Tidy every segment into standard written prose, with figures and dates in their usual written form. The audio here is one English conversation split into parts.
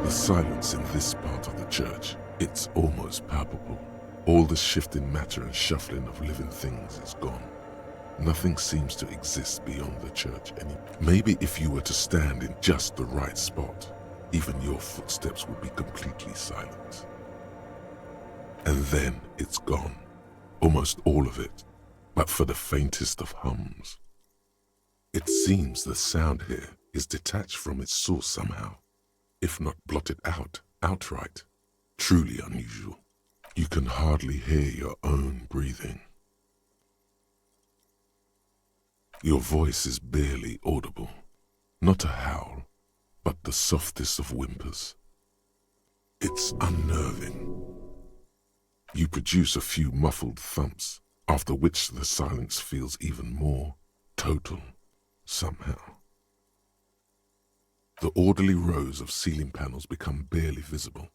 The silence in this part of the church, it's almost palpable. All the shifting matter and shuffling of living things is gone. Nothing seems to exist beyond the church anymore. Maybe if you were to stand in just the right spot, even your footsteps would be completely silent. And then it's gone. Almost all of it, but for the faintest of hums. It seems the sound here is detached from its source somehow, if not blotted out outright. Truly unusual. You can hardly hear your own breathing. Your voice is barely audible. Not a howl, but the softest of whimpers. It's unnerving. You produce a few muffled thumps, after which the silence feels even more total, somehow. The orderly rows of ceiling panels become barely visible,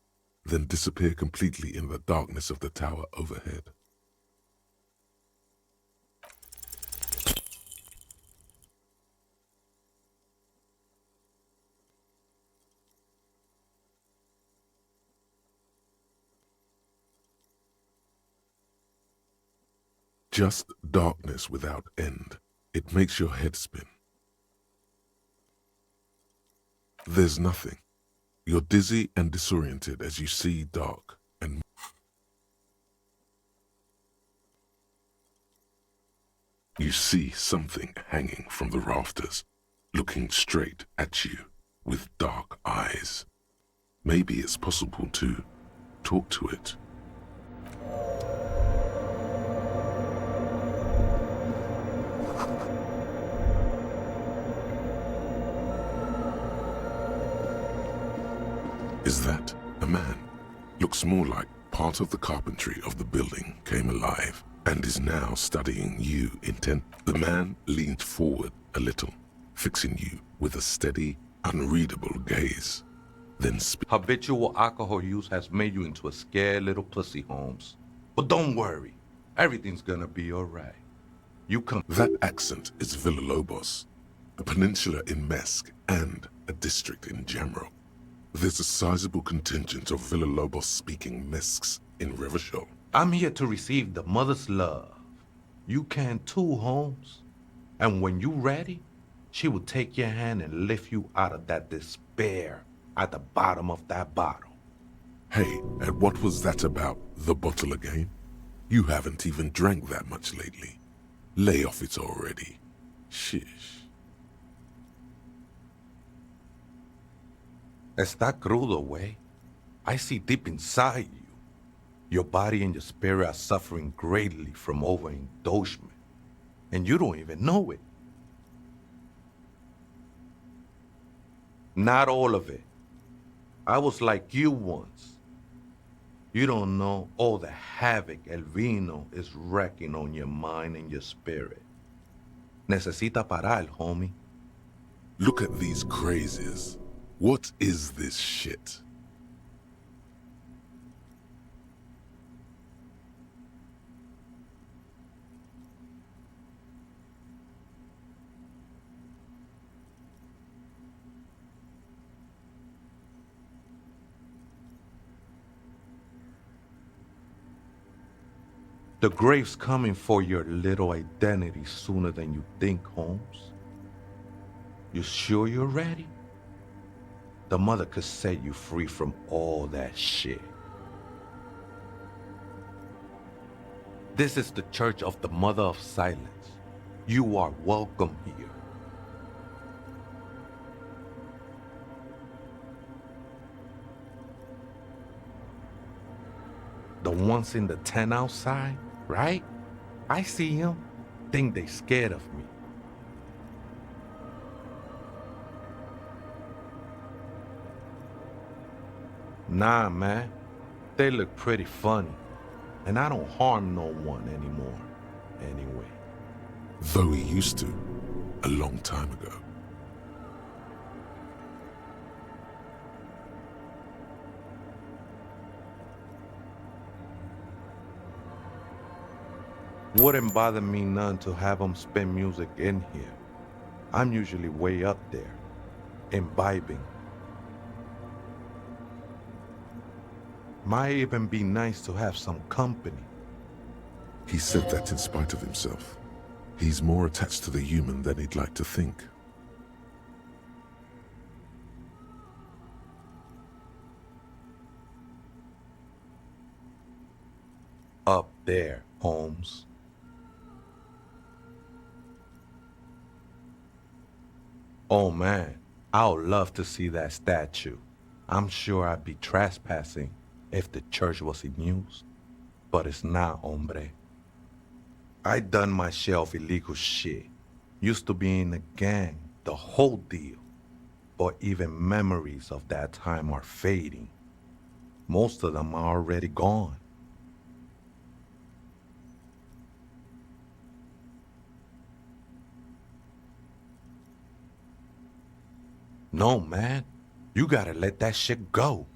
then disappear completely in the darkness of the tower overhead. Just darkness without end. It makes your head spin. There's nothing. You're dizzy and disoriented as you see dark and you see something hanging from the rafters, looking straight at you with dark eyes. Maybe it's possible to talk to it. Is that a man? Looks more like part of the carpentry of the building came alive and is now studying you intent. The man leaned forward a little, fixing you with a steady, unreadable gaze. Then Habitual alcohol use has made you into a scared little pussy, Holmes. But don't worry, everything's gonna be alright. You come. That accent is Villalobos, a peninsula in Mesk and a district in Jamrock. There's a sizable contingent of Villalobos-speaking Mesks in Revachol. I'm here to receive the mother's love. You can too, Holmes. And when you're ready, she will take your hand and lift you out of that despair at the bottom of that bottle. Hey, and what was that about the bottle again? You haven't even drank that much lately. Lay off it already. Shish. Está crudo, way. I see deep inside you. Your body and your spirit are suffering greatly from overindulgence, and you don't even know it. Not all of it. I was like you once. You don't know all the havoc El Vino is wrecking on your mind and your spirit. Necesita parar, homie. Look at these crazies. What is this shit? The grave's coming for your little identity sooner than you think, Holmes. You sure you're ready? The mother could set you free from all that shit. This is the Church of the Mother of Silence. You are welcome here. The ones in the tent outside, right? I see them. Think they scared of me. Nah, man. They look pretty funny. And I don't harm no one anymore. Anyway. Though he used to, a long time ago. Wouldn't bother me none to have them spin music in here. I'm usually way up there, imbibing. Might even be nice to have some company. He said that in spite of himself. He's more attached to the human than he'd like to think. Up there, Holmes. Oh man, I would love to see that statue. I'm sure I'd be trespassing if the church was in use. But it's not, hombre. I done my share of illegal shit. Used to be in a gang, the whole deal. But even memories of that time are fading. Most of them are already gone. No, man. You gotta let that shit go.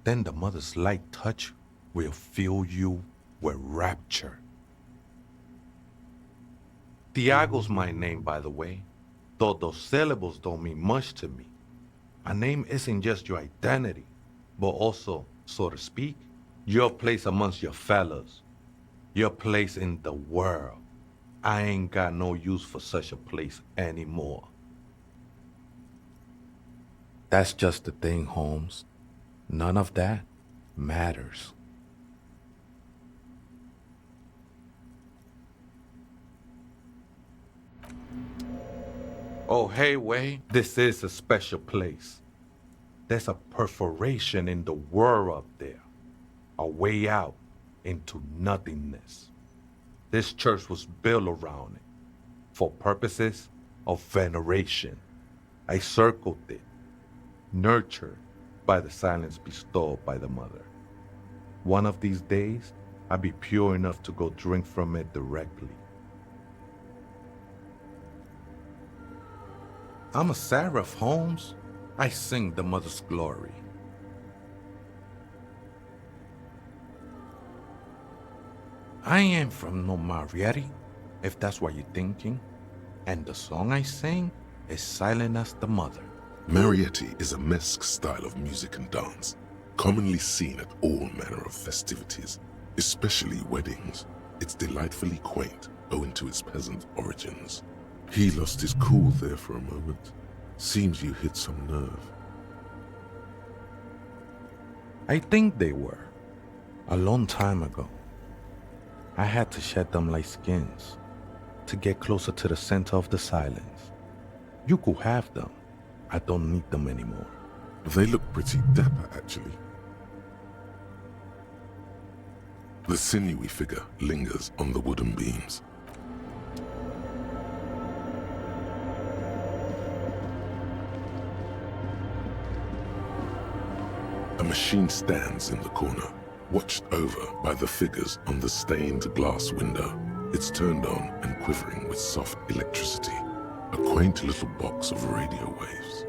Then the mother's light touch will fill you with rapture. Tiago's my name, by the way, though those syllables don't mean much to me. A name isn't just your identity, but also, so to speak, your place amongst your fellas, your place in the world. I ain't got no use for such a place anymore. That's just the thing, Holmes. None of that matters. Oh, hey, Way, this is a special place. There's a perforation in the world up there, a way out into nothingness. This church was built around it for purposes of veneration. I circled it, nurtured by the silence bestowed by the mother. One of these days, I'll be pure enough to go drink from it directly. I'm a seraph, Holmes. I sing the mother's glory. I ain't from no Mariette, if that's what you're thinking. And the song I sing is silent as the mother. Mariette is a mesque style of music and dance, commonly seen at all manner of festivities, especially weddings. It's delightfully quaint, owing to its peasant origins. He lost his cool there for a moment. Seems you hit some nerve. I think they were. A long time ago. I had to shed them like skins to get closer to the center of the silence. You could have them. I don't need them anymore. They look pretty dapper, actually. The sinewy figure lingers on the wooden beams. A machine stands in the corner, watched over by the figures on the stained glass window. It's turned on and quivering with soft electricity, a quaint little box of radio waves.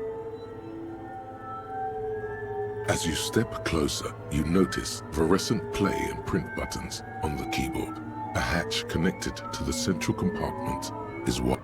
As you step closer, you notice fluorescent play and print buttons on the keyboard. A hatch connected to the central compartment is what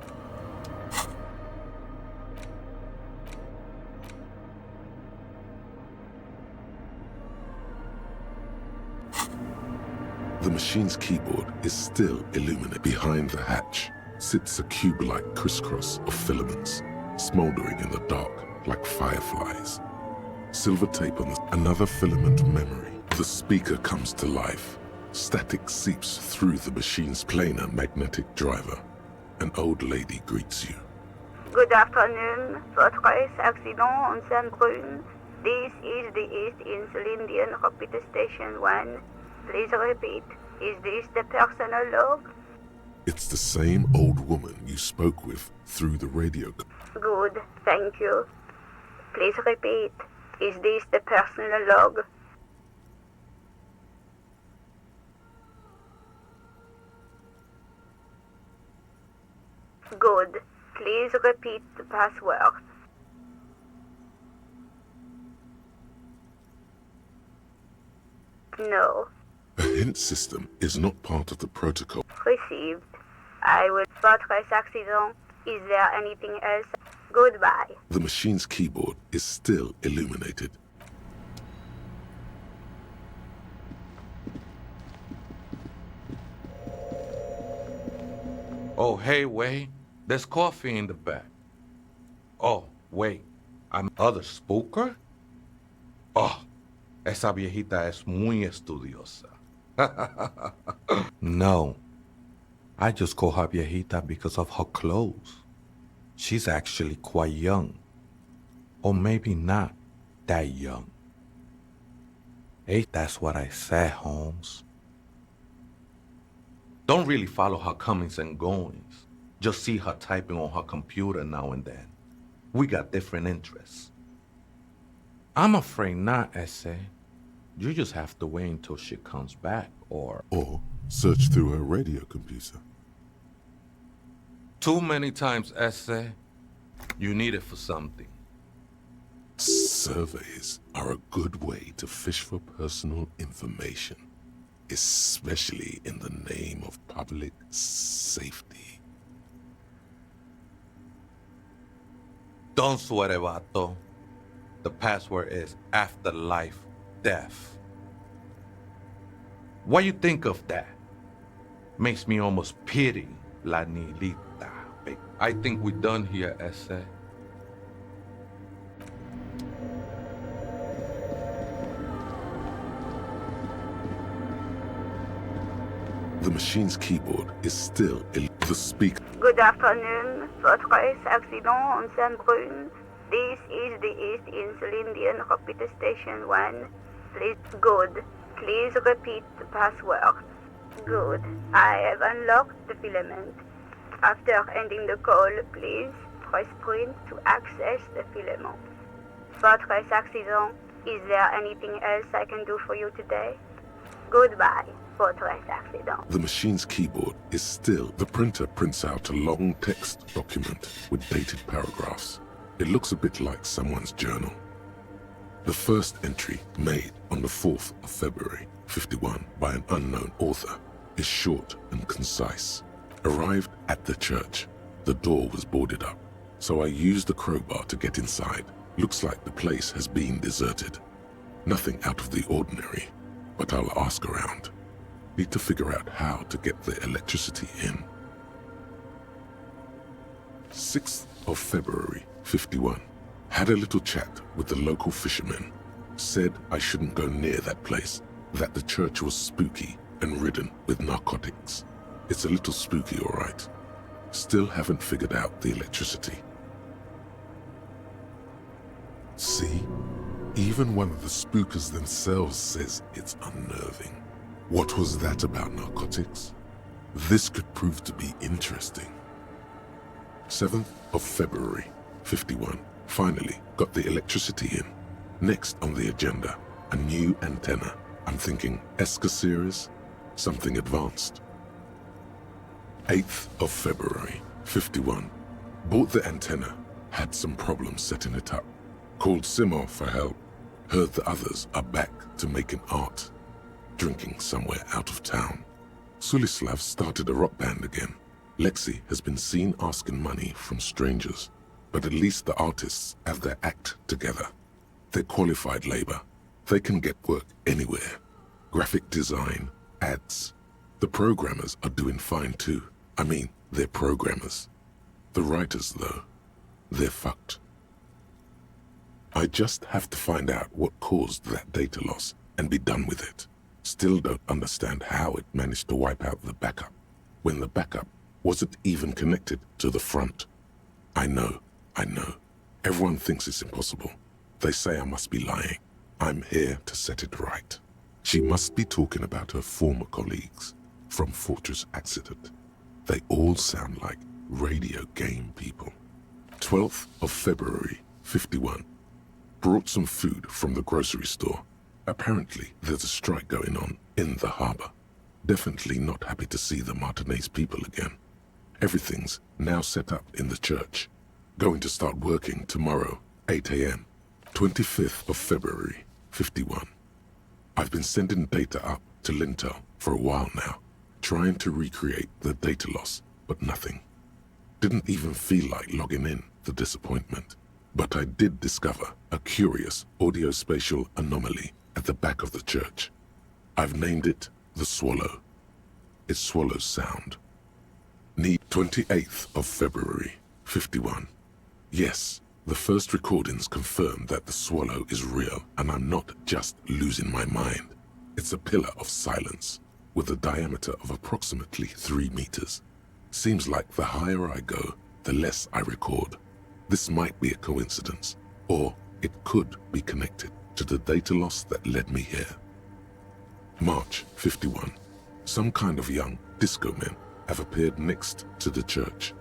the machine's keyboard is still illuminated. Behind the hatch sits a cube-like crisscross of filaments, smoldering in the dark like fireflies. Silver tape on another filament memory. The speaker comes to life. Static seeps through the machine's planar magnetic driver. An old lady greets you. Good afternoon, Fortress Accident on Sandbrun. This is the East Insulindian Repeater Station 1. Please repeat, is this the personal log? It's the same old woman you spoke with through the radio. Good, thank you. Please repeat, is this the personal log? Good. Please repeat the password. No. A hint system is not part of the protocol. Received. I will Fortress Accident. Is there anything else? Goodbye. The machine's keyboard is still illuminated. Oh, hey, wait. There's coffee in the back. Oh, wait. I'm other spooker? Oh, esa viejita es muy estudiosa. No, I just call her viejita because of her clothes. She's actually quite young. Or maybe not that young. Hey, that's what I said, Holmes. Don't really follow her comings and goings. Just see her typing on her computer now and then. We got different interests. I'm afraid not, Essay. You just have to wait until she comes back, or search through her radio computer. too many times, Essay. You need it for something. Surveys are a good way to fish for personal information, especially in the name of public safety. Don't sweat it, vato. The password is afterlife death. What you think of that? Makes me almost pity La Nilita. I think we're done here, Essay. The machine's keyboard is still the speaker. Good afternoon. Votre accident on Saint-Brun. This is the East Insulindian Repeater Station 1. Please, good. Please repeat the password. Good. I have unlocked the filament. After ending the call, please press print to access the filament. Votre accident. Is there anything else I can do for you today? Goodbye. Accident. The machine's keyboard is still. The printer prints out a long text document with dated paragraphs. It looks a bit like someone's journal. The first entry, made on the 4th of February, 51, by an unknown author, is short and concise. Arrived at the church. The door was boarded up, so I used the crowbar to get inside. Looks like the place has been deserted. Nothing out of the ordinary, but I'll ask around. Need to figure out how to get the electricity in. 6th of February, 51. Had a little chat with the local fishermen. Said I shouldn't go near that place, that the church was spooky and ridden with narcotics. It's a little spooky, all right. Still haven't figured out the electricity. See? Even one of the spookers themselves says it's unnerving. What was that about narcotics? This could prove to be interesting. 7th of February, 51. Finally got the electricity in. Next on the agenda, a new antenna. I'm thinking ESCA series, something advanced. 8th of February, 51. Bought the antenna, had some problems setting it up. Called Simo for help. Heard the others are back to making art. Drinking somewhere out of town. Sulislav started a rock band again. Lexi has been seen asking money from strangers, but at least the artists have their act together. They're qualified labor. They can get work anywhere. Graphic design, ads. The programmers are doing fine too. I mean, they're programmers. The writers, though, they're fucked. I just have to find out what caused that data loss and be done with it. Still don't understand how it managed to wipe out the backup, when the backup wasn't even connected to the front. I know. Everyone thinks it's impossible. They say I must be lying. I'm here to set it right. She must be talking about her former colleagues from Fortress Accident. They all sound like radio game people. 12th of February, 51. Brought some food from the grocery store. Apparently, there's a strike going on in the harbor. Definitely not happy to see the Martinez people again. Everything's now set up in the church. Going to start working tomorrow, 8 a.m. 25th of February, 51. I've been sending data up to Lintel for a while now, trying to recreate the data loss, but nothing. Didn't even feel like logging in, the disappointment. But I did discover a curious audio-spatial anomaly at the back of the church. I've named it the Swallow. It swallows sound. Need 28th of February, 51. Yes, the first recordings confirm that the swallow is real and I'm not just losing my mind. It's a pillar of silence with a diameter of approximately 3 meters. Seems like the higher I go, the less I record. This might be a coincidence, or it could be connected to the data loss that led me here. March 51. Some kind of young disco men have appeared next to the church.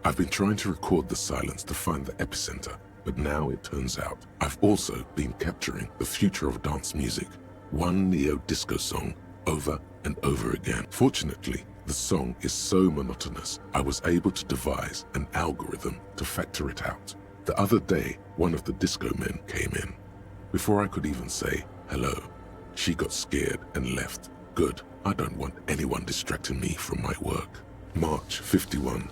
I've been trying to record the silence to find the epicenter, but now it turns out I've also been capturing the future of dance music, one neo-disco song over and over again. Fortunately, the song is so monotonous, I was able to devise an algorithm to factor it out. The other day, one of the disco men came in. Before I could even say hello, she got scared and left. Good, I don't want anyone distracting me from my work. March 51.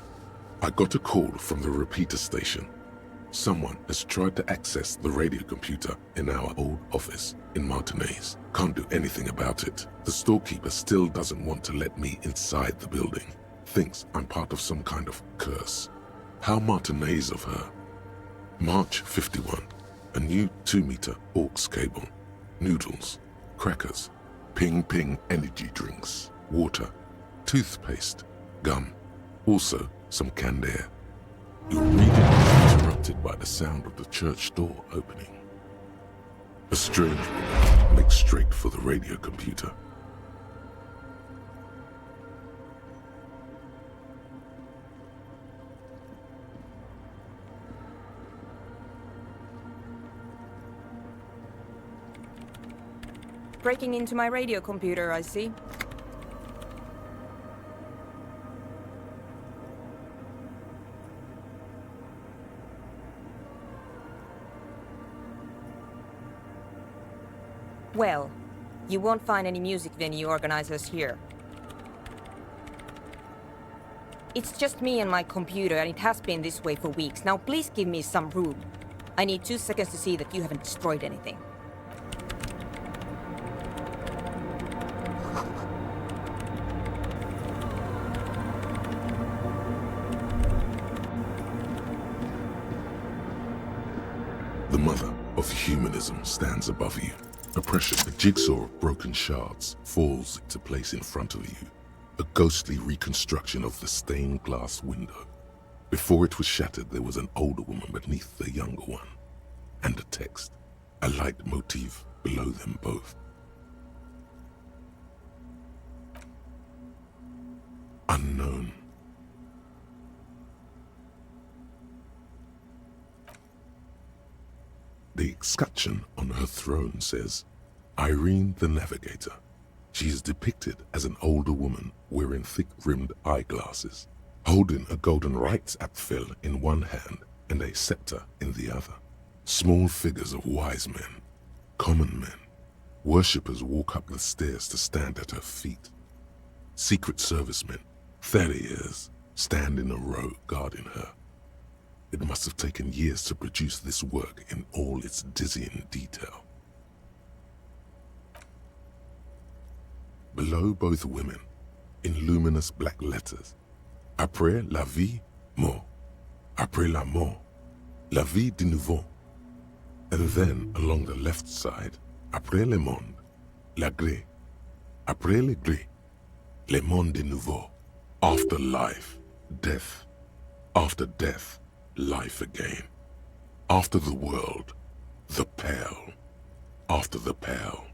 I got a call from the repeater station. Someone has tried to access the radio computer in our old office in Martinez. Can't do anything about it. The storekeeper still doesn't want to let me inside the building. Thinks I'm part of some kind of curse. How Martinez of her. March 51. A new 2-meter aux cable. Noodles. Crackers. Ping energy drinks. Water. Toothpaste. Gum. Also some canned air. Your reading is interrupted by the sound of the church door opening. A strange woman makes straight for the radio computer. Breaking into my radio computer, I see. Well, you won't find any music venue organizers here. It's just me and my computer, and it has been this way for weeks. Now please give me some room. I need 2 seconds to see that you haven't destroyed anything. The mother of humanism stands above you. Oppression, a jigsaw of broken shards, falls into place in front of you. A ghostly reconstruction of the stained glass window. Before it was shattered, there was an older woman beneath the younger one. And a text, a light motif below them both. Unknown. The escutcheon on her throne says, Irene the Navigator. She is depicted as an older woman wearing thick-rimmed eyeglasses, holding a golden Reichsapfel in one hand and a scepter in the other. Small figures of wise men, common men, worshippers walk up the stairs to stand at her feet. Secret servicemen, 30 years, stand in a row guarding her. It must have taken years to produce this work in all its dizzying detail. Below both women, in luminous black letters, Après la vie, mort. Après la mort, la vie de nouveau. And then along the left side, Après le monde, la gré. Après le gré, le monde de nouveau. After life, death. After death, life again. After the world, the pale. After the pale,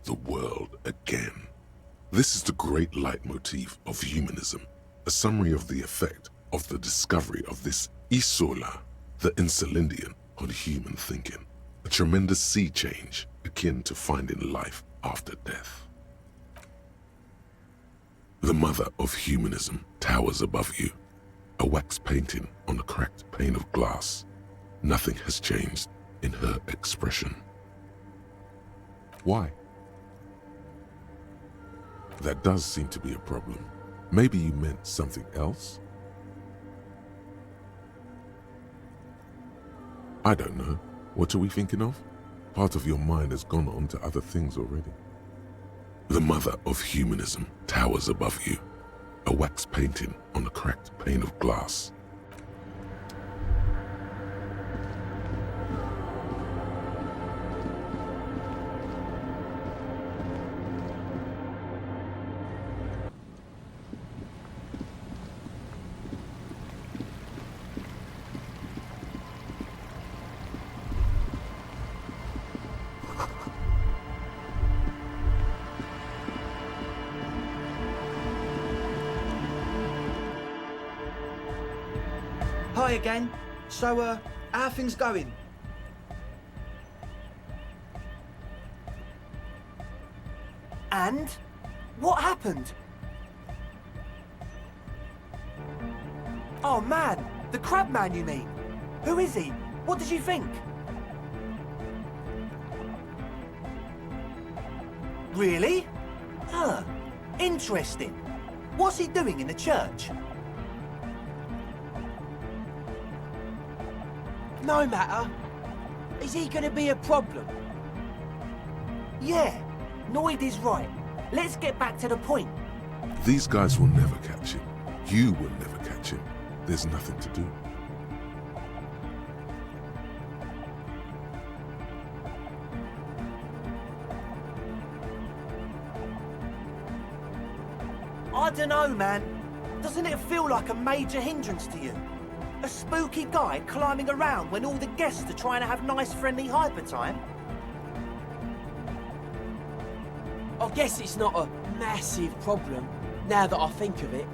the world again. This is the great leitmotif of humanism, a summary of the effect of the discovery of this isola, the Insulindian, on human thinking. A tremendous sea change akin to finding life after death. The mother of humanism towers above you. A wax painting on a cracked pane of glass. Nothing has changed in her expression. Why? That does seem to be a problem. Maybe you meant something else? I don't know. What are we thinking of? Part of your mind has gone on to other things already. The mother of humanism towers above you. a wax painting on a cracked pane of glass. Hi again. So, how are things going? And? What happened? Oh man, the crab man you mean? Who is he? What did you think? Really? Interesting. What's he doing in the church? No matter. Is he gonna be a problem? Yeah, Noid is right. Let's get back to the point. These guys will never catch him. You will never catch him. There's nothing to do. I dunno, man. Doesn't it feel like a major hindrance to you? A spooky guy climbing around when all the guests are trying to have nice friendly hyper time? I guess it's not a massive problem, now that I think of it.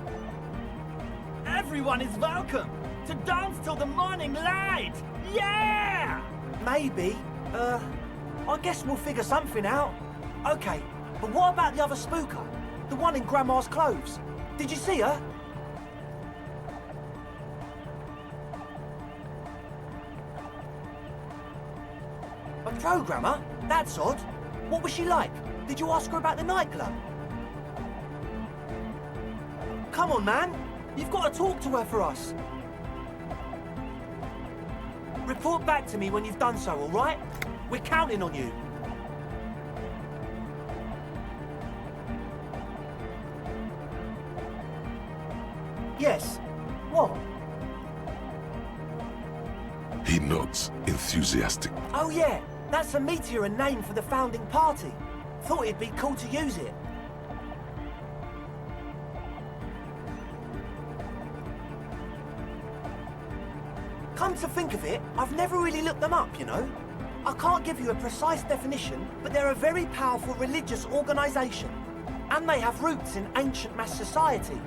Everyone is welcome to dance till the morning light! Yeah! Maybe. I guess we'll figure something out. Okay, but what about the other spooker? The one in Grandma's clothes? Did you see her? A programmer? That's odd. What was she like? Did you ask her about the nightclub? Come on, man. You've got to talk to her for us. Report back to me when you've done so, all right? We're counting on you. Yes. What? He nods, enthusiastic. Oh yeah, that's a meteor and name for the founding party. Thought it'd be cool to use it. Come to think of it, I've never really looked them up, you know? I can't give you a precise definition, but they're a very powerful religious organisation. And they have roots in ancient mass society.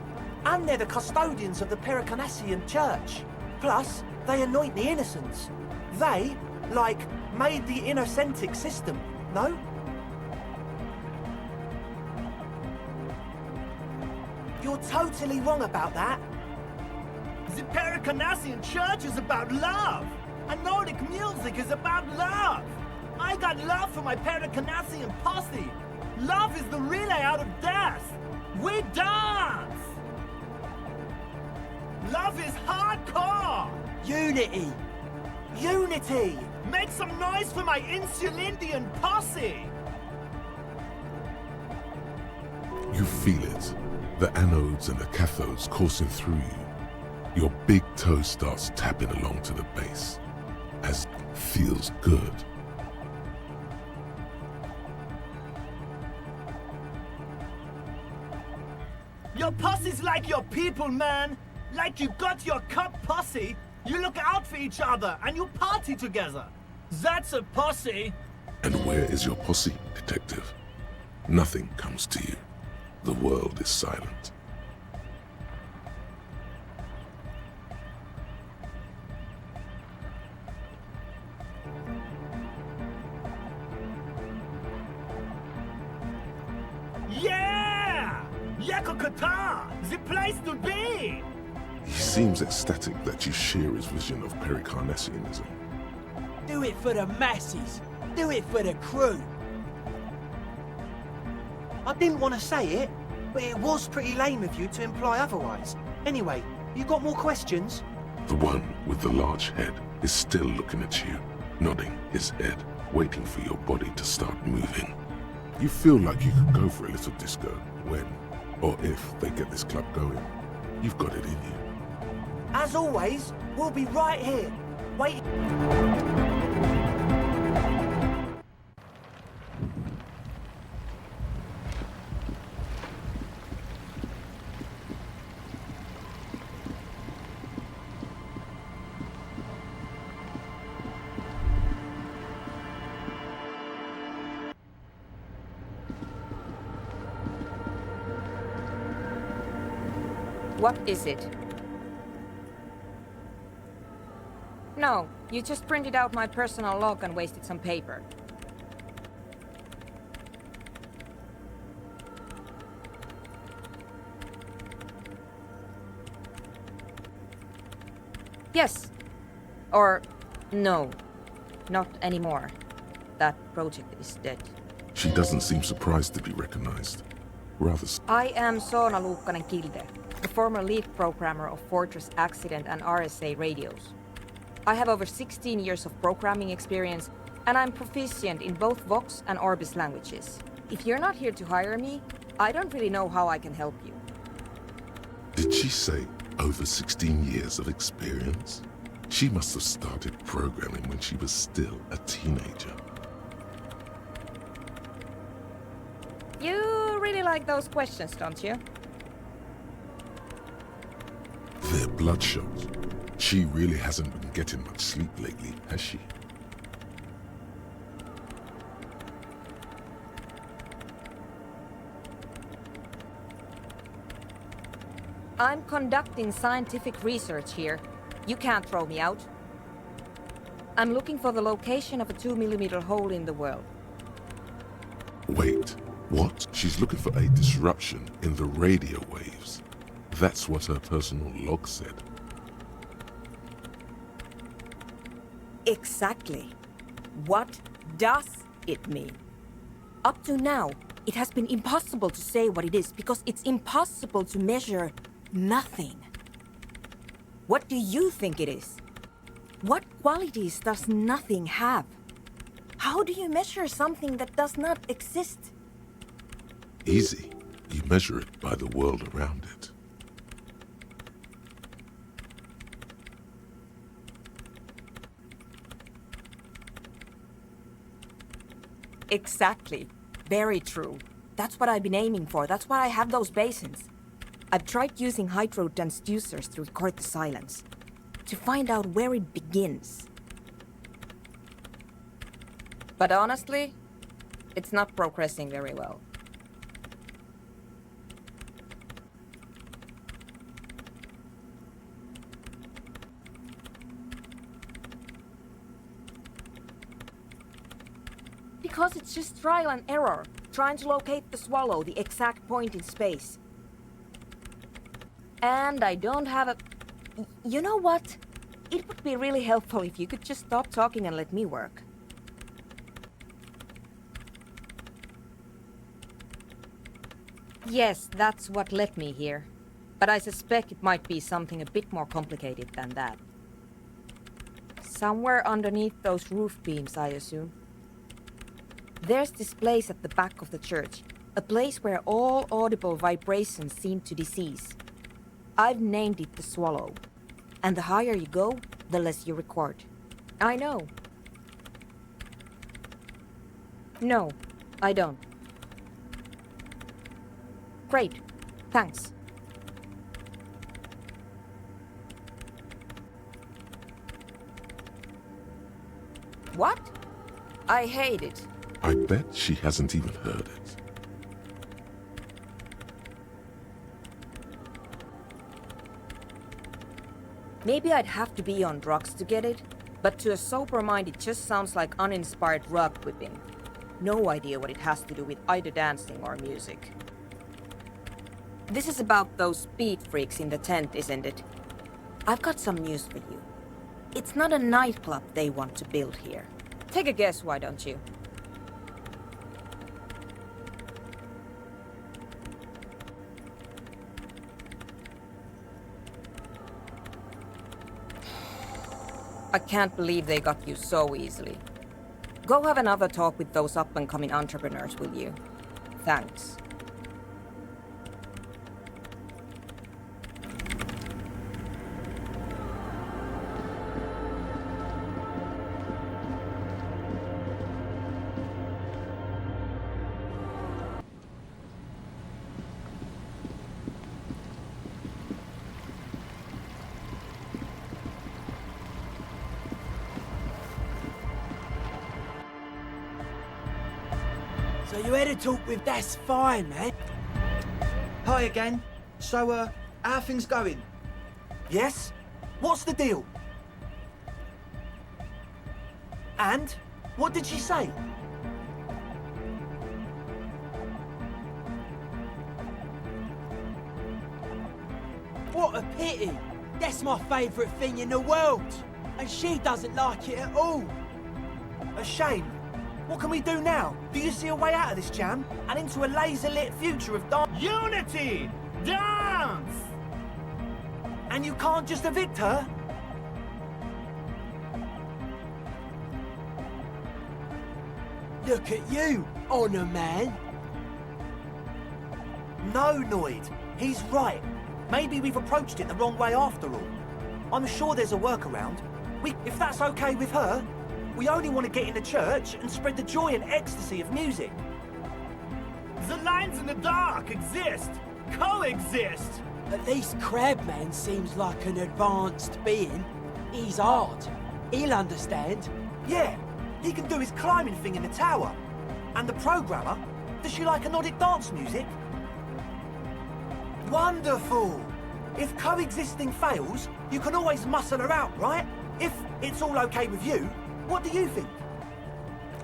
And they're the custodians of the Pericarnassian Church. Plus, they anoint the innocents. They, like, made the innocentic system, no? You're totally wrong about that. The Pericarnassian Church is about love, and Nordic music is about love. I got love for my Pericarnassian posse. Love is the relay out of death. We dance! Love is hardcore! Unity! Unity! Make some noise for my Insulindian posse! You feel it. The anodes and the cathodes coursing through you. Your big toe starts tapping along to the bass, as it feels good. Your posse's like your people, man! Like you got your cup posse, you look out for each other and you party together. That's a posse. And where is your posse, detective? Nothing comes to you. The world is silent. Yeah! Yakokata! The place to be! He seems ecstatic that you share his vision of Pericarnassianism. Do it for the masses. Do it for the crew. I didn't want to say it, but it was pretty lame of you to imply otherwise. Anyway, you got more questions? The one with the large head is still looking at you, nodding his head, waiting for your body to start moving. You feel like you could go for a little disco when, Or if they get this club going, you've got it in you. As always, we'll be right here. Wait. What is it? No, you just printed out my personal log and wasted some paper. Yes. Or no. Not anymore. That project is dead. She doesn't seem surprised to be recognized. Rather, I am Zollernalb Gilde, the former lead programmer of Fortress Accident and RSA radios. I have over 16 years of programming experience, and I'm proficient in both Vox and Orbis languages. If you're not here to hire me, I don't really know how I can help you. did she say over 16 years of experience? She must have started programming when she was still a teenager. You really like those questions, don't you? They're bloodshot. She really hasn't been getting much sleep lately, has she? I'm conducting scientific research here. You can't throw me out. I'm looking for the location of a 2mm hole in the world. Wait, what? She's looking for a disruption in the radio waves. That's what her personal log said. Exactly. What does it mean? Up to now, it has been impossible to say what it is because it's impossible to measure nothing. What do you think it is? What qualities does nothing have? How do you measure something that does not exist? Easy. You measure it by the world around it. Exactly. Very true. That's what I've been aiming for. That's why I have those basins. I've tried using hydro transducers to record the silence, to find out where it begins. But honestly, it's not progressing very well. Because it's just trial and error, trying to locate the swallow, the exact point in space. And I don't have a... You know what? It would be really helpful if you could just stop talking and let me work. Yes, that's what led me here. But I suspect it might be something a bit more complicated than that. Somewhere underneath those roof beams, I assume. There's this place at the back of the church, a place where all audible vibrations seem to decease. I've named it the Swallow, and the higher you go, the less you record. I know. No, I don't. Great, thanks. What? I hate it. I bet she hasn't even heard it. Maybe I'd have to be on drugs to get it, but to a sober mind it just sounds like uninspired rug whipping. No idea what it has to do with either dancing or music. This is about those speed freaks in the tent, isn't it? I've got some news for you. It's not a nightclub they want to build here. Take a guess, why don't you? I can't believe they got you so easily. Go have another talk with those up-and-coming entrepreneurs, will you? Thanks. So you had a talk with... That's fine, man. Hi again. So, how are things going? Yes? What's the deal? And? What did she say? What a pity. That's my favourite thing in the world. And she doesn't like it at all. A shame. What can we do now? Do you see a way out of this jam? And into a laser-lit future of dance? Unity! Dance! And you can't just evict her? Look at you, honour man. No, Noid. He's right. Maybe we've approached it the wrong way after all. I'm sure there's a workaround. If that's okay with her, we only want to get in the church and spread the joy and ecstasy of music. The lines in the dark exist! Coexist! At least Crabman seems like an advanced being. He's hard. He'll understand. Yeah, he can do his climbing thing in the tower. And the programmer, does she like Nordic dance music? Wonderful! If coexisting fails, you can always muscle her out, right? If it's all okay with you, what do you think?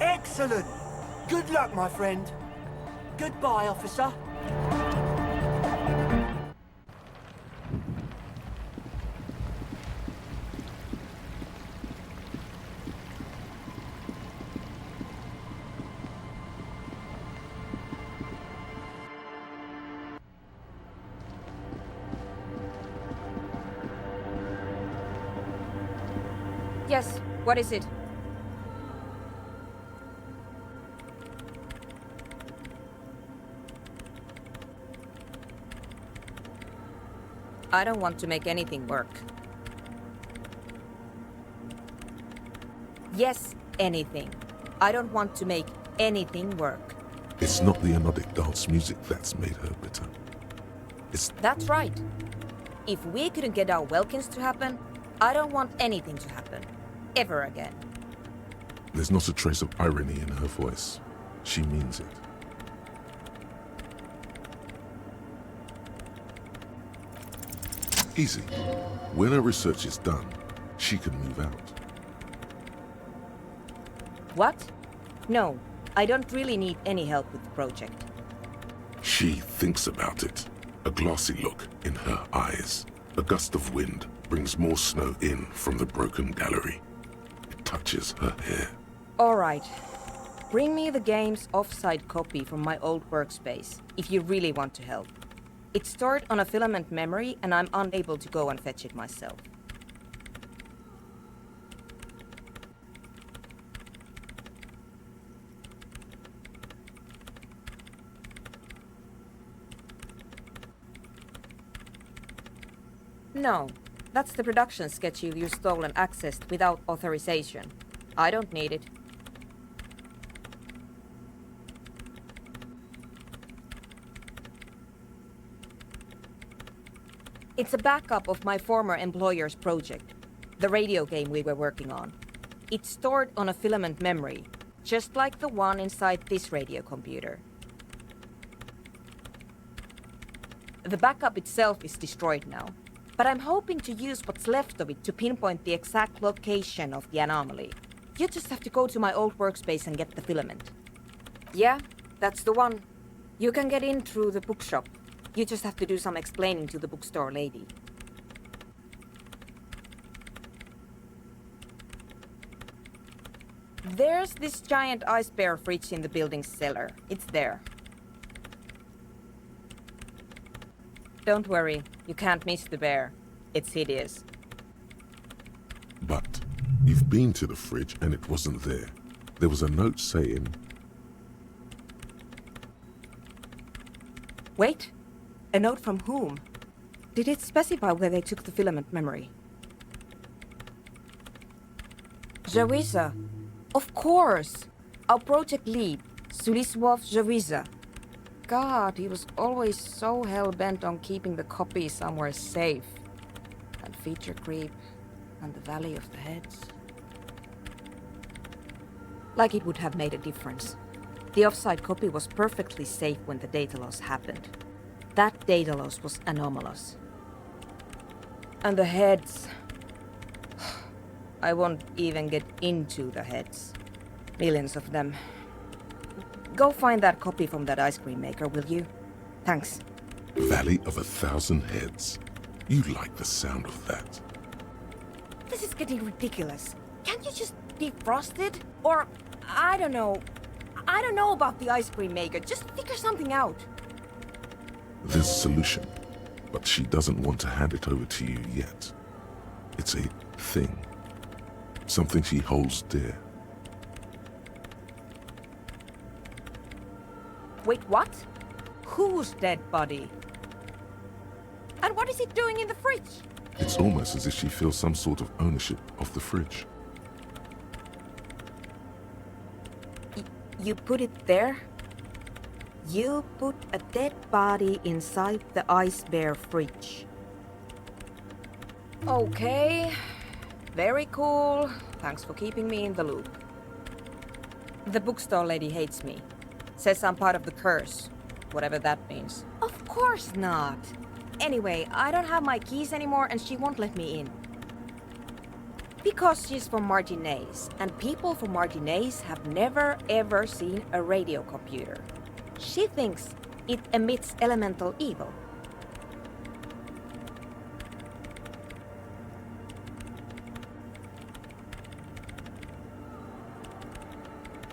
Excellent! Good luck, my friend. Goodbye, officer. Yes, what is it? I don't want to make anything work. Yes, anything. I don't want to make anything work. It's not the anodic dance music that's made her bitter. That's right. If we couldn't get our Welkins to happen, I don't want anything to happen. Ever again. There's not a trace of irony in her voice. She means it. Easy. When her research is done, she can move out. What? No, I don't really need any help with the project. She thinks about it. A glassy look in her eyes. A gust of wind brings more snow in from the broken gallery. It touches her hair. All right. Bring me the game's offside copy from my old workspace, if you really want to help. It's stored on a filament memory, and I'm unable to go and fetch it myself. No, that's the production schedule you stole and accessed without authorization. I don't need it. It's a backup of my former employer's project, the radio game we were working on. It's stored on a filament memory, just like the one inside this radio computer. The backup itself is destroyed now, but I'm hoping to use what's left of it to pinpoint the exact location of the anomaly. You just have to go to my old workspace and get the filament. Yeah, that's the one. You can get in through the bookshop. You just have to do some explaining to the bookstore lady. There's this giant ice bear fridge in the building's cellar. It's there. Don't worry, you can't miss the bear. It's hideous. But you've been to the fridge and it wasn't there. There was a note saying... Wait, a note from whom? Did it specify where they took the filament memory? Jawiza. Of course! Our project lead, Suliswov Jawiza. God, he was always so hell-bent on keeping the copy somewhere safe. And feature creep, and the Valley of the Heads. Like it would have made a difference. The offside copy was perfectly safe when the data loss happened. That data loss was anomalous. And the heads... I won't even get into the heads. Millions of them. Go find that copy from that ice cream maker, will you? Thanks. Valley of 1,000 heads. You like the sound of that. This is getting ridiculous. Can't you just defrost it? Or, I don't know. I don't know about the ice cream maker. Just figure something out. There's a solution, but she doesn't want to hand it over to you yet. It's a thing. Something she holds dear. Wait, what? Whose dead body? And what is it doing in the fridge? It's almost as if she feels some sort of ownership of the fridge. You put it there? You put a dead body inside the ice bear fridge. Okay. Very cool. Thanks for keeping me in the loop. The bookstore lady hates me. Says I'm part of the curse. Whatever that means. Of course not. Anyway, I don't have my keys anymore and she won't let me in. Because she's from Martinez, and people from Martinez have never ever seen a radio computer. She thinks it emits elemental evil.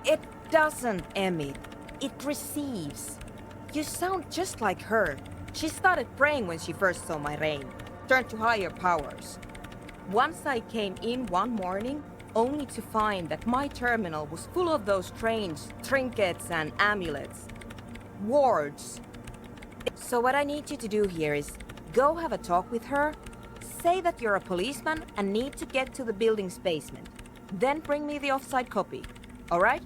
It doesn't emit, it receives. You sound just like her. She started praying when she first saw my rain, turned to higher powers. Once I came in one morning, only to find that my terminal was full of those strange trinkets and amulets. Wards. So what I need you to do here is go have a talk with her, say that you're a policeman and need to get to the building's basement. Then bring me the offside copy, all right?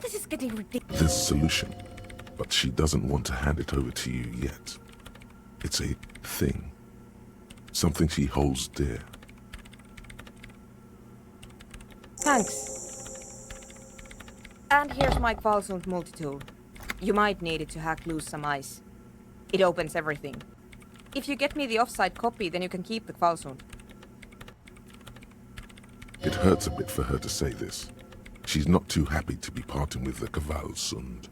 This is getting ridiculous. There's a solution, but she doesn't want to hand it over to you yet. It's a thing. Something she holds dear. Thanks. And here's my Kvalsund multi-tool. You might need it to hack loose some ice. It opens everything. If you get me the offside copy, then you can keep the Kvalsund. It hurts a bit for her to say this. She's not too happy to be parting with the Kvalsund.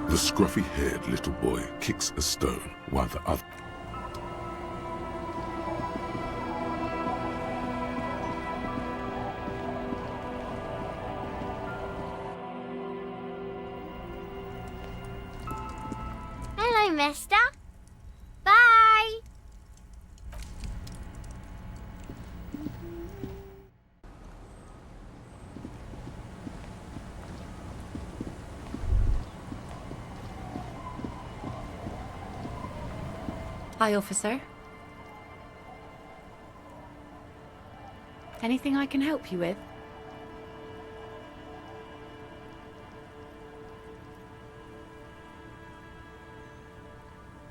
The scruffy-haired little boy kicks a stone while the other... Hello, mister. Bye. Hi, officer. Anything I can help you with?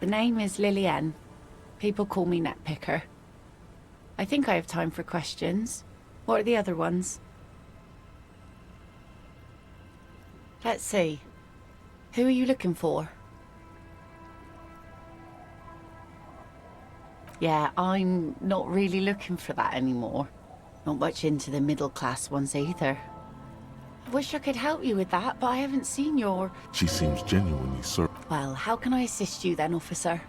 The name is Lillian. People call me Netpicker. I think I have time for questions. What are the other ones? Let's see. Who are you looking for? Yeah, I'm not really looking for that anymore. Not much into the middle class ones either. I wish I could help you with that, but I haven't seen your... She seems genuinely sorry. Well, how can I assist you then, officer?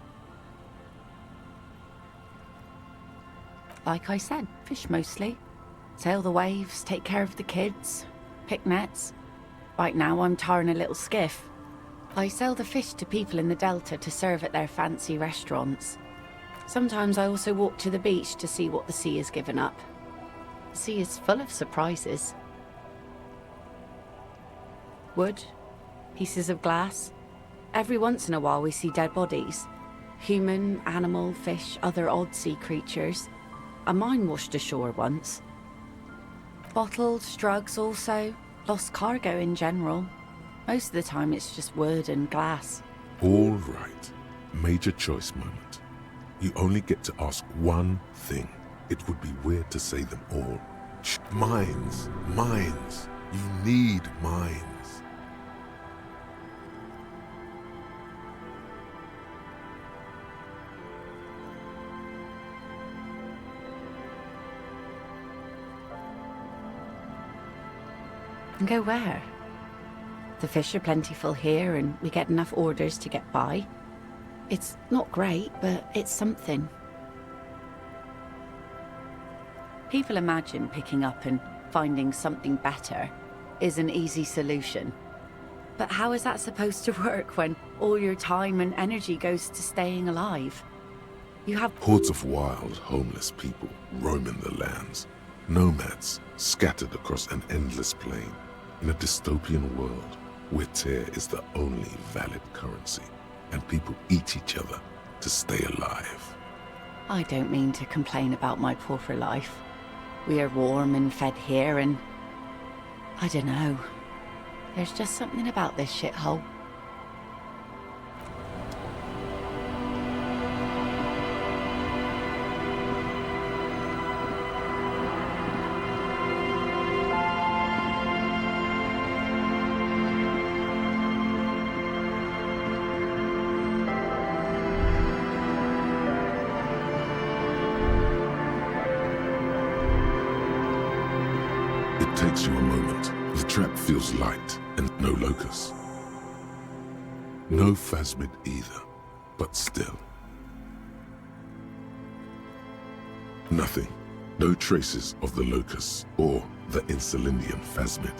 Like I said, fish mostly. Sail the waves, take care of the kids, pick nets. Right now I'm tarring a little skiff. I sell the fish to people in the Delta to serve at their fancy restaurants. Sometimes I also walk to the beach to see what the sea has given up. The sea is full of surprises. Wood, pieces of glass. Every once in a while we see dead bodies. Human, animal, fish, other odd sea creatures. A mine washed ashore once. Bottles, drugs also. Lost cargo in general. Most of the time it's just wood and glass. All right. Major choice moment. You only get to ask one thing. It would be weird to say them all. Shh. Mines. Mines. You need mines. And go where? The fish are plentiful here and we get enough orders to get by. It's not great, but it's something. People imagine picking up and finding something better is an easy solution. But how is that supposed to work when all your time and energy goes to staying alive? You have Hordes of wild, homeless people roaming the lands. Nomads scattered across an endless plain. In a dystopian world where tear is the only valid currency and people eat each other to stay alive. I don't mean to complain about my pauper life. We are warm and fed here and... I don't know. There's just something about this shithole. It takes you a moment. The trap feels light and no locust. No phasmid either, but still. Nothing. No traces of the locusts or the Insulindian phasmid.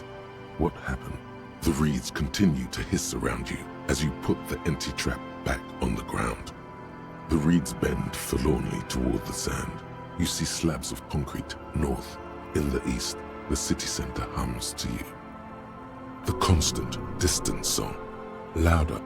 What happened? The reeds continue to hiss around you as you put the empty trap back on the ground. The reeds bend forlornly toward the sand. You see slabs of concrete north. In the east, the city center hums to you. The constant, distant song, louder.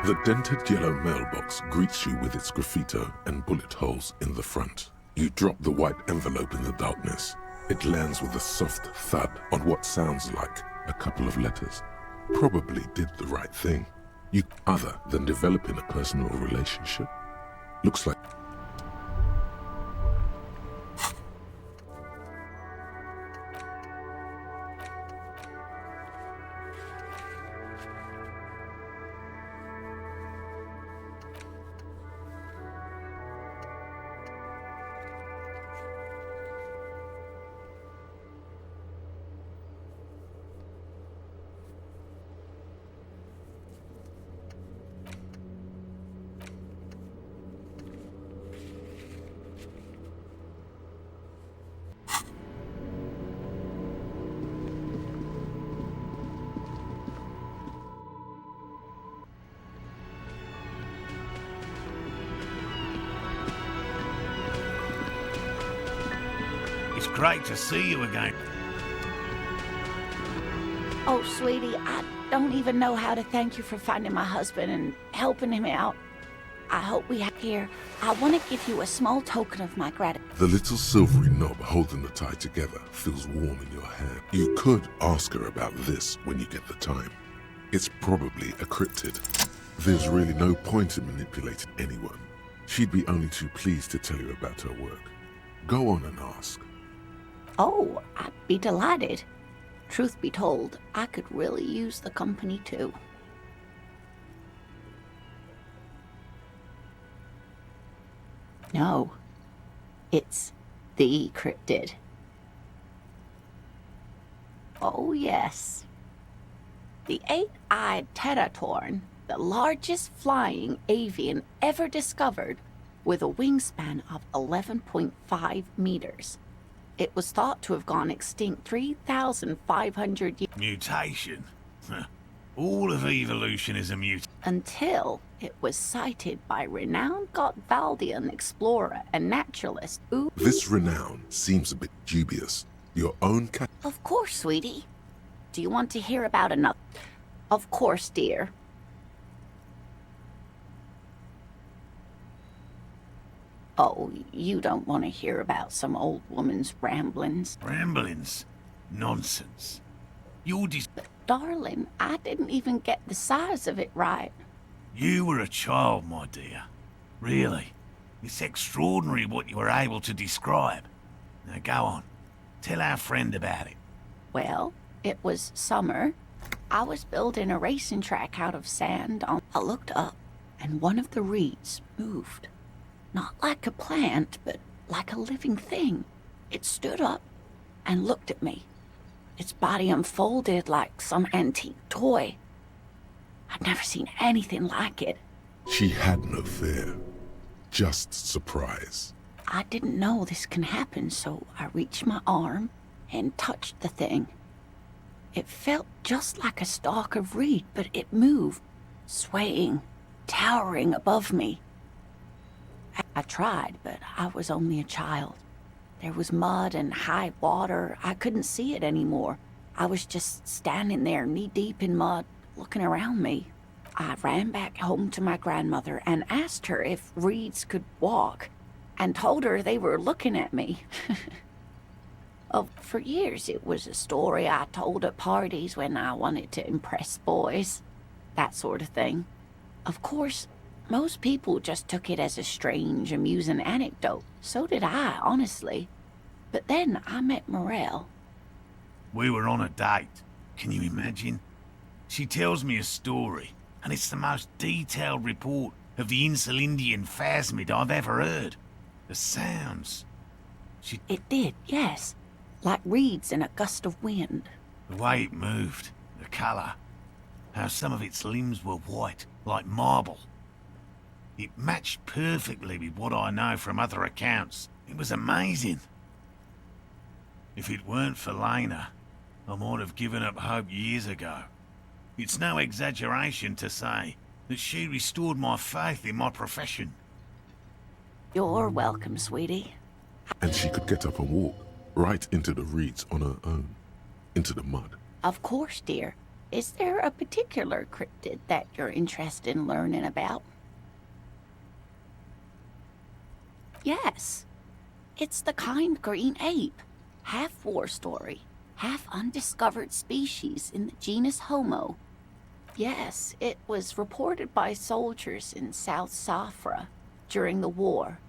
The dented yellow mailbox greets you with its graffito and bullet holes in the front. You drop the white envelope in the darkness. It lands with a soft thud on what sounds like a couple of letters. Probably did the right thing. You, other than developing a personal relationship, looks like... great to see you again. Oh, sweetie, I don't even know how to thank you for finding my husband and helping him out. I hope we have here. I want to give you a small token of my gratitude. The little silvery knob holding the tie together feels warm in your hand. You could ask her about this when you get the time. It's probably a cryptid. There's really no point in manipulating anyone. She'd be only too pleased to tell you about her work. Go on and ask. Oh, I'd be delighted. Truth be told, I could really use the company too. No, it's the cryptid. Oh yes. The eight-eyed ltrone, the largest flying avian ever discovered, with a wingspan of 11.5 meters. It was thought to have gone extinct 3,500 years Mutation? All of evolution is a mutation. until it was sighted by renowned Gotvaldian explorer and naturalist This renown seems a bit dubious. Your own cat. Of course, sweetie. Do you want to hear about another? Of course, dear. Oh, you don't want to hear about some old woman's ramblings. Ramblings? Nonsense. You're Darling, I didn't even get the size of it right. You were a child, my dear. Really. It's extraordinary what you were able to describe. Now go on. Tell our friend about it. Well, it was summer. I was building a racing track out of sand. I looked up, and one of the reeds moved. Not like a plant, but like a living thing. It stood up and looked at me. Its body unfolded like some antique toy. I'd never seen anything like it. She had no fear, just surprise. I didn't know this can happen, so I reached my arm and touched the thing. It felt just like a stalk of reed, but it moved, swaying, towering above me. I tried, but I was only a child. There was mud and high water. I couldn't see it anymore. I was just standing there knee-deep in mud, looking around me. I ran back home to my grandmother and asked her if reeds could walk, and told her they were looking at me. Oh, for years it was a story I told at parties when I wanted to impress boys. That sort of thing. Of course, most people just took it as a strange, amusing anecdote. So did I, honestly. But then I met Morel. We were on a date. Can you imagine? She tells me a story, and it's the most detailed report of the Insulindian phasmid I've ever heard. The sounds. It did, yes. Like reeds in a gust of wind. The way it moved, the colour. How some of its limbs were white, like marble. It matched perfectly with what I know from other accounts. It was amazing. If it weren't for Lena, I might have given up hope years ago. It's no exaggeration to say that she restored my faith in my profession. You're welcome, sweetie. And she could get up and walk right into the reeds on her own, into the mud. Of course, dear. Is there a particular cryptid that you're interested in learning about? Yes. It's the kind green ape. Half war story, half undiscovered species in the genus Homo. Yes, it was reported by soldiers in South Safra during the war.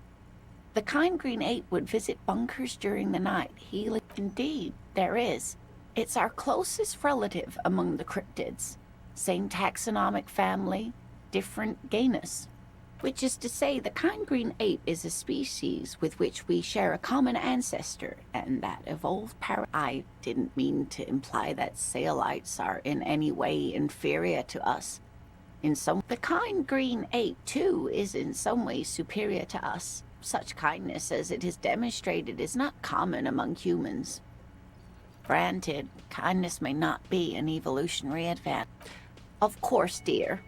The kind green ape would visit bunkers during the night, healing. Indeed, there is. It's our closest relative among the cryptids. Same taxonomic family, different genus. Which is to say, the kind green ape is a species with which we share a common ancestor, and that evolved I didn't mean to imply that Saelites are in any way inferior to us. The kind green ape, too, is in some ways superior to us. Such kindness as it is demonstrated is not common among humans. Granted, kindness may not be an evolutionary advantage. Of course, dear.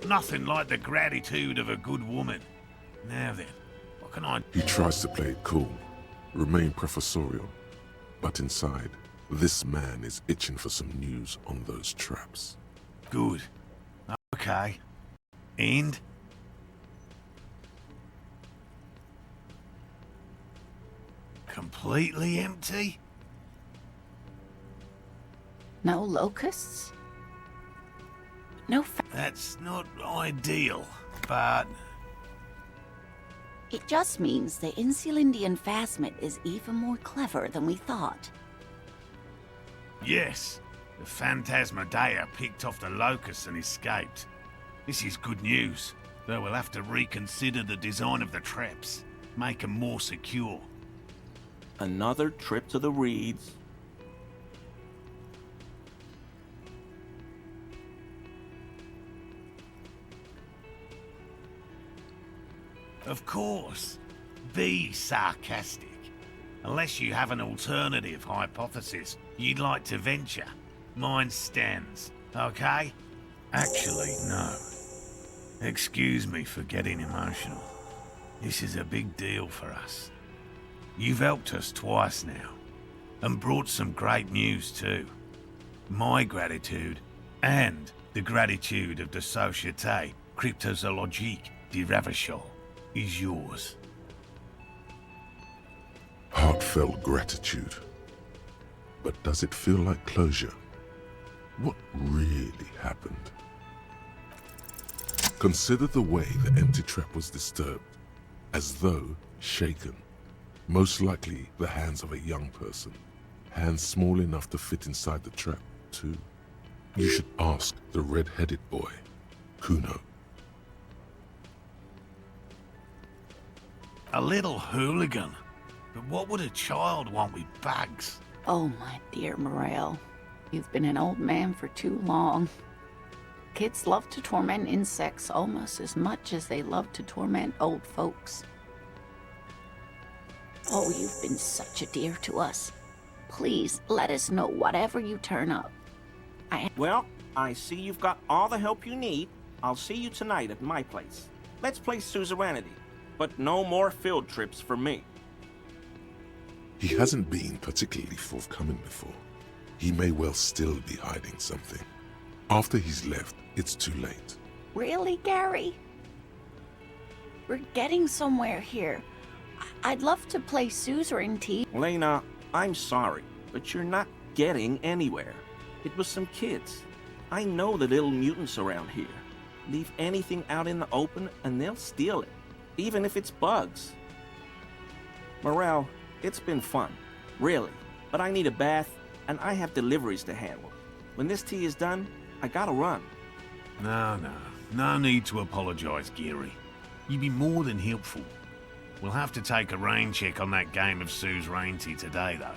Nothing like the gratitude of a good woman. Now then, what can I... He tries to play it cool, remain professorial, but inside, this man is itching for some news on those traps. Good. Okay. And? Completely empty? No locusts? No That's not ideal, but... It just means the Insulindian phasmid is even more clever than we thought. Yes, the Phantasmadeia picked off the locusts and escaped. This is good news, though we'll have to reconsider the design of the traps, make them more secure. Another trip to the reeds. Of course. Be sarcastic. Unless you have an alternative hypothesis you'd like to venture, mine stands, okay? Actually, no. Excuse me for getting emotional. This is a big deal for us. You've helped us twice now, and brought some great news too. My gratitude, and the gratitude of the Société Cryptozoologique de Ravachol, is yours. Heartfelt gratitude. But does it feel like closure? What really happened? Consider the way the empty trap was disturbed, as though shaken. Most likely the hands of a young person. Hands small enough to fit inside the trap, too. You should ask the red-headed boy, Kuno. A little hooligan. But what would a child want with bugs? Oh, my dear Morel. You've been an old man for too long. Kids love to torment insects almost as much as they love to torment old folks. Oh, you've been such a dear to us. Please, let us know whatever you turn up. Well, I see you've got all the help you need. I'll see you tonight at my place. Let's play suzerainty, but no more field trips for me. He hasn't been particularly forthcoming before. He may well still be hiding something. After he's left, it's too late. Really, Gary? We're getting somewhere here. I'd love to play suzerainty. Lena, I'm sorry, but you're not getting anywhere. It was some kids. I know the little mutants around here. Leave anything out in the open and they'll steal it, even if it's bugs. Morel, it's been fun, really, but I need a bath and I have deliveries to handle. When this tea is done, I gotta run. No need to apologize, Geary. You'd be more than helpful. We'll have to take a rain check on that game of suzerainty today, though.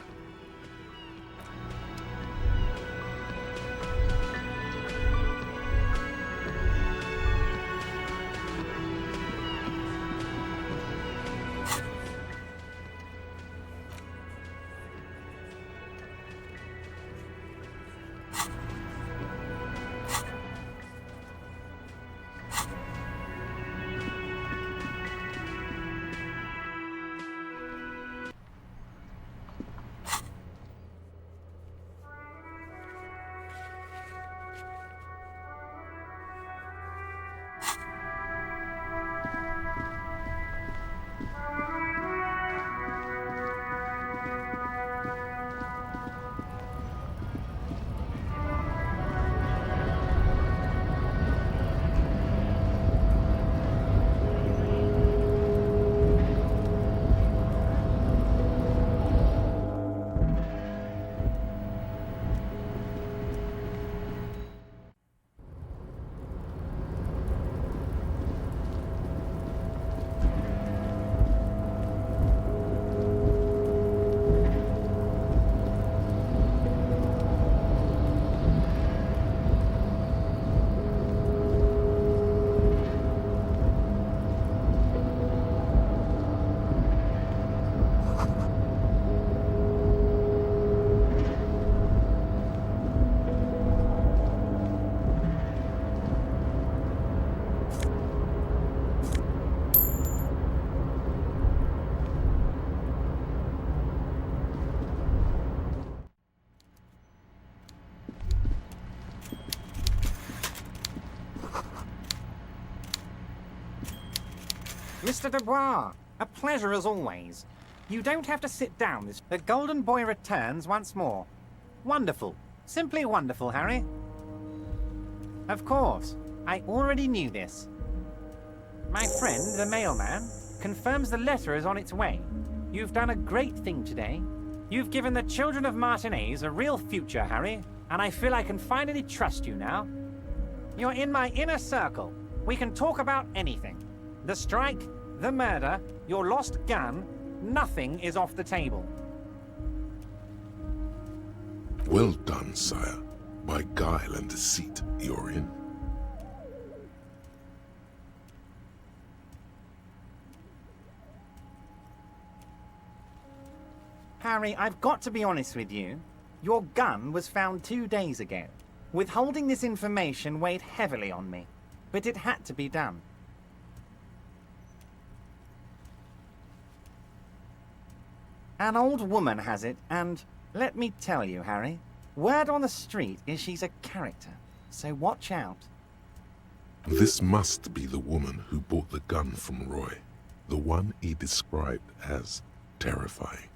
Mr. Dubois, a pleasure as always. You don't have to sit down. The Golden Boy returns once more. Wonderful. Simply wonderful, Harry. Of course. I already knew this. My friend, the mailman, confirms the letter is on its way. You've done a great thing today. You've given the children of Martinez a real future, Harry, and I feel I can finally trust you now. You're in my inner circle. We can talk about anything. The strike, the murder, your lost gun, nothing is off the table. Well done, sire. By guile and deceit, you're in. Harry, I've got to be honest with you. Your gun was found 2 days ago. Withholding this information weighed heavily on me, but it had to be done. An old woman has it, and let me tell you, Harry, word on the street is she's a character, so watch out. This must be the woman who bought the gun from Roy, the one he described as terrifying.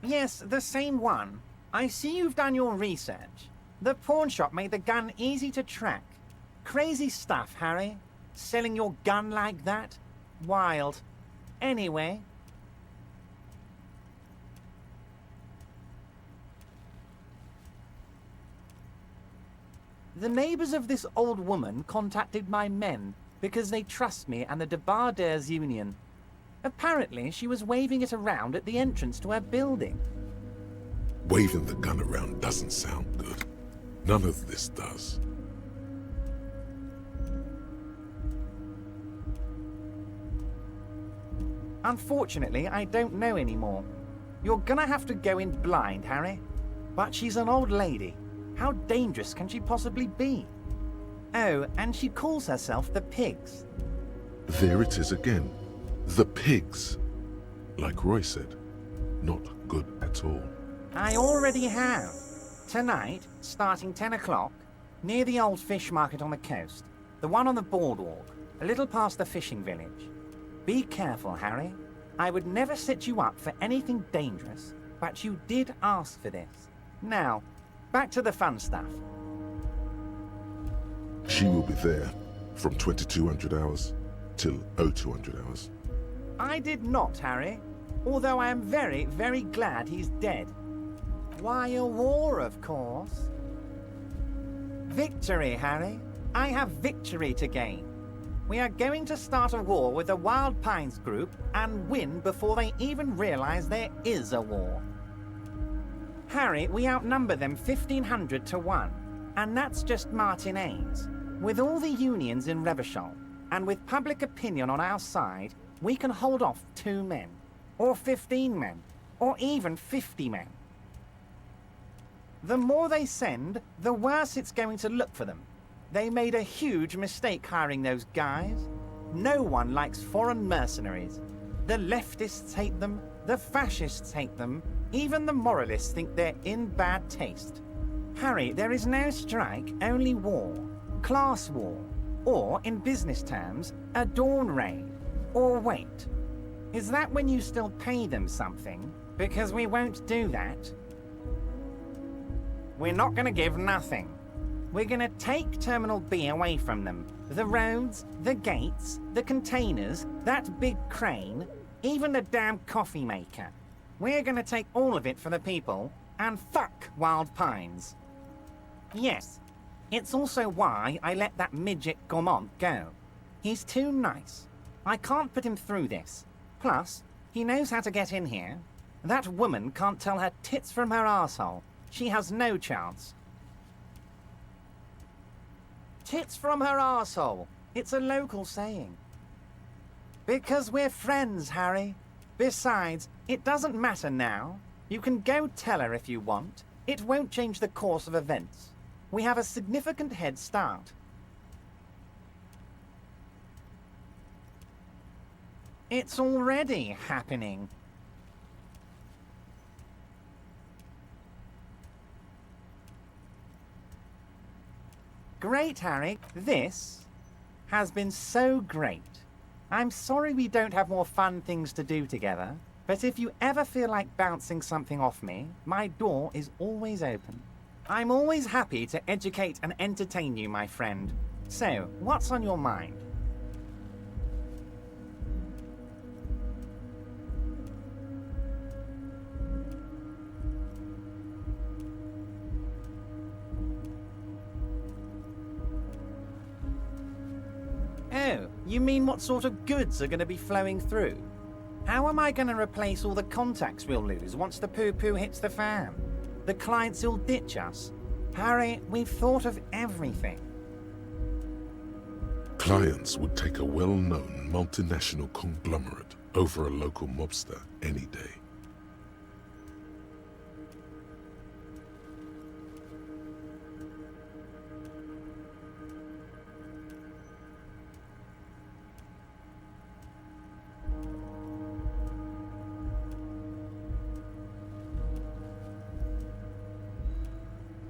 Yes, the same one. I see you've done your research. The pawn shop made the gun easy to track. Crazy stuff, Harry. Selling your gun like that? Wild. Anyway. The neighbors of this old woman contacted my men because they trust me and the Debardeurs Union. Apparently, she was waving it around at the entrance to her building. Waving the gun around doesn't sound good. None of this does. Unfortunately, I don't know anymore. You're gonna have to go in blind, Harry. But she's an old lady. How dangerous can she possibly be? Oh, and she calls herself the Pigs. There it is again. The pigs. Like Roy said, not good at all. I already have. Tonight, starting 10 o'clock, near the old fish market on the coast. The one on the boardwalk, a little past the fishing village. Be careful, Harry. I would never set you up for anything dangerous, but you did ask for this. Now, back to the fun stuff. She will be there from 2200 hours till 0200 hours. I did not, Harry. Although I am very, very glad he's dead. Why, a war, of course. Victory, Harry. I have victory to gain. We are going to start a war with the Wild Pines group and win before they even realize there is a war. Harry, we outnumber them 1,500 to 1, and that's just Martinez. With all the unions in Revachol, and with public opinion on our side, we can hold off 2 men, or 15 men, or even 50 men. The more they send, the worse it's going to look for them. They made a huge mistake hiring those guys. No one likes foreign mercenaries. The leftists hate them, the fascists hate them, even the moralists think they're in bad taste. Harry, there is no strike, only war. Class war. Or, in business terms, a dawn raid. Or wait, is that when you still pay them something? Because we won't do that. We're not going to give nothing. We're going to take Terminal B away from them. The roads, the gates, the containers, that big crane, even the damn coffee maker. We're going to take all of it for the people, and fuck Wild Pines. Yes, it's also why I let that midget Gaumont go. He's too nice. I can't put him through this. Plus, he knows how to get in here. That woman can't tell her tits from her arsehole. She has no chance. Tits from her arsehole. It's a local saying. Because we're friends, Harry. Besides, it doesn't matter now. You can go tell her if you want. It won't change the course of events. We have a significant head start. It's already happening. Great, Harry. This has been so great. I'm sorry we don't have more fun things to do together, but if you ever feel like bouncing something off me, my door is always open. I'm always happy to educate and entertain you, my friend. So, what's on your mind? Oh, you mean what sort of goods are going to be flowing through? How am I going to replace all the contacts we'll lose once the poo-poo hits the fan? The clients will ditch us. Harry, we've thought of everything. Clients would take a well-known multinational conglomerate over a local mobster any day.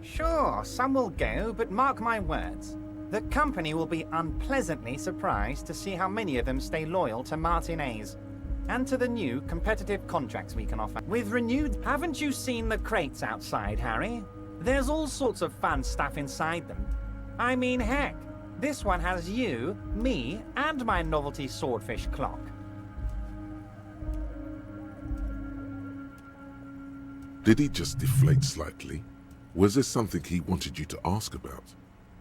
Sure, some will go, but mark my words. The company will be unpleasantly surprised to see how many of them stay loyal to Martinez and to the new competitive contracts we can offer. With renewed... Haven't you seen the crates outside, Harry? There's all sorts of fun stuff inside them. I mean, heck, this one has you, me, and my novelty swordfish clock. Did he just deflate slightly? Was there something he wanted you to ask about?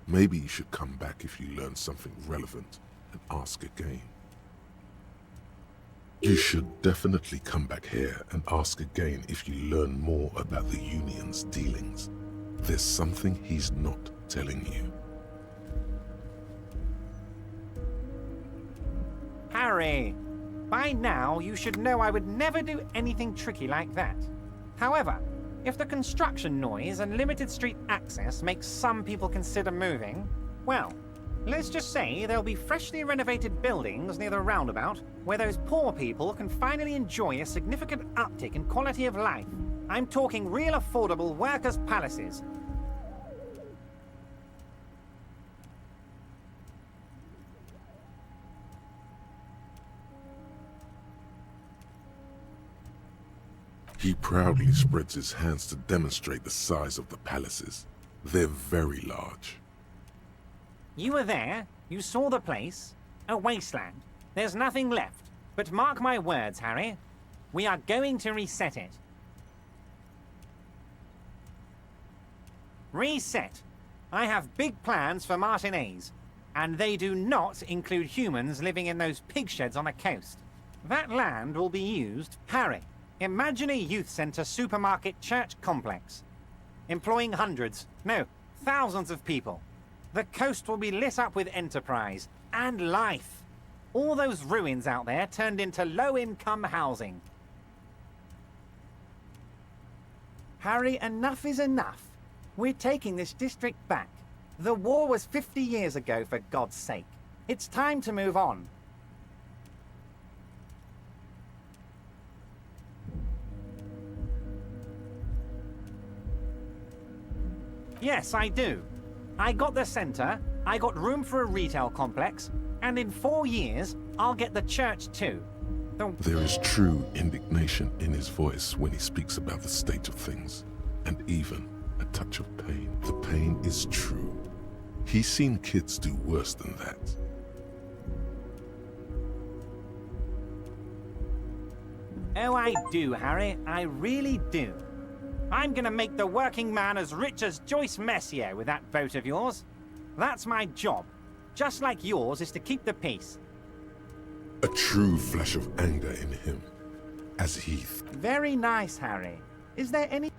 Maybe you should come back if you learn something relevant and ask again. You should definitely come back here and ask again if you learn more about the Union's dealings. There's something he's not telling you. Harry, by now you should know I would never do anything tricky like that. However, if the construction noise and limited street access makes some people consider moving, well, let's just say there'll be freshly renovated buildings near the roundabout where those poor people can finally enjoy a significant uptick in quality of life. I'm talking real affordable workers' palaces. He proudly spreads his hands to demonstrate the size of the palaces. They're very large. You were there, you saw the place, a wasteland. There's nothing left. But mark my words, Harry, we are going to reset it. Reset. I have big plans for Martinez, and they do not include humans living in those pig sheds on the coast. That land will be used, Harry. Imagine a youth centre supermarket church complex, employing hundreds, no, thousands of people. The coast will be lit up with enterprise and life. All those ruins out there turned into low-income housing. Harry, enough is enough. We're taking this district back. The war was 50 years ago, for God's sake. It's time to move on. Yes, I do. I got the centre, I got room for a retail complex, and in 4 years, I'll get the church too. There is true indignation in his voice when he speaks about the state of things, and even a touch of pain. The pain is true. He's seen kids do worse than that. Oh, I do, Harry. I really do. I'm gonna make the working man as rich as Joyce Messier with that vote of yours. That's my job. Just like yours is to keep the peace. A true flash of anger in him, as he... Very nice, Harry. Is there any...